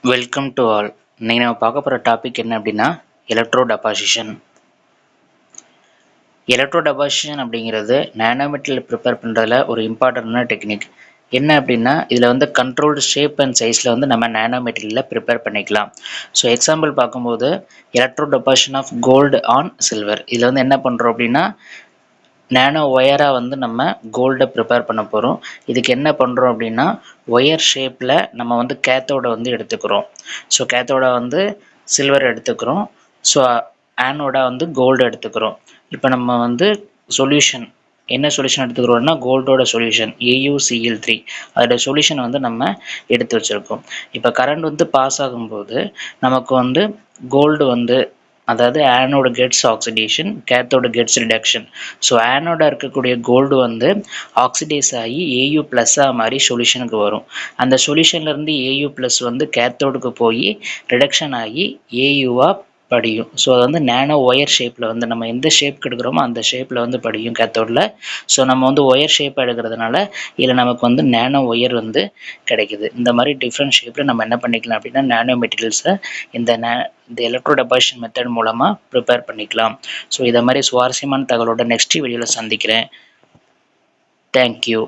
Welcome to all. இன்னைக்கு நம்ம பார்க்க போகிற டாபிக் என்ன அப்படின்னா எலக்ட்ரோ டெபாசிஷன். எலக்ட்ரோ டெபாசிஷன் அப்படிங்கிறது நானோமெட்டீரியல் ப்ரிப்பேர் பண்ணுறதுல ஒரு இம்பார்ட்டண்டான டெக்னிக். என்ன அப்படின்னா இதில் வந்து கண்ட்ரோல்டு ஷேப் அண்ட் சைஸில் வந்து நம்ம நானோமெட்டீரியலில் ப்ரிப்பேர் பண்ணிக்கலாம். ஸோ எக்ஸாம்பிள் பார்க்கும்போது electro deposition of gold on silver. இதில் வந்து என்ன பண்ணுறோம் அப்படின்னா நேனோ ஒயராக வந்து நம்ம கோல்டை ப்ரிப்பேர் பண்ண போகிறோம். இதுக்கு என்ன பண்ணுறோம் அப்படின்னா ஒயர் ஷேப்பில் நம்ம வந்து கேத்தோட வந்து எடுத்துக்கிறோம். ஸோ கேத்தோட வந்து சில்வர் எடுத்துக்கிறோம். ஸோ ஆனோட வந்து கோல்டு எடுத்துக்கிறோம். இப்போ நம்ம வந்து சொல்யூஷன் என்ன சொல்யூஷன் எடுத்துக்கிறோம்னா கோல்டோட சொல்யூஷன் AuCl3 அதோட சொல்யூஷன் வந்து நம்ம எடுத்து வச்சுருக்கோம். இப்போ கரண்ட் வந்து பாஸ் ஆகும்போது நமக்கு வந்து கோல்டு வந்து அதாவது anode gets oxidation, cathode gets reduction. So anode இருக்கக்கூடிய கோல்டு வந்து ஆக்சிடைஸ் ஆகி Au+ மாதிரி சொல்யூஷனுக்கு வரும். அந்த சொல்யூஷன்லேருந்து Au+ வந்து கேத்தோடுக்கு போய் ரிடக்ஷன் ஆகி Auவாக படியும். ஸோ அது வந்து நேனோ ஒயர் ஷேப்பில் வந்து நம்ம எந்த ஷேப் எடுக்கிறோமோ அந்த ஷேப்பில் வந்து படியும் கேத்தோடில். ஸோ நம்ம வந்து ஒயர் ஷேப் எடுக்கிறதுனால இதில் நமக்கு வந்து நேனோ ஒயர் வந்து கிடைக்குது. இந்த மாதிரி டிஃப்ரெண்ட் ஷேப்பில் நம்ம என்ன பண்ணிக்கலாம் அப்படின்னா நேனோ மெட்டீரியல்ஸை இந்த எலக்ட்ரோ டெபாசிஷன் மெத்தட் மூலமாக ப்ரிப்பேர் பண்ணிக்கலாம். ஸோ இதை மாதிரி சுவாரஸ்யமான தகவலோட நெக்ஸ்ட் வீடியோவில் சந்திக்கிறேன். தேங்க்யூ.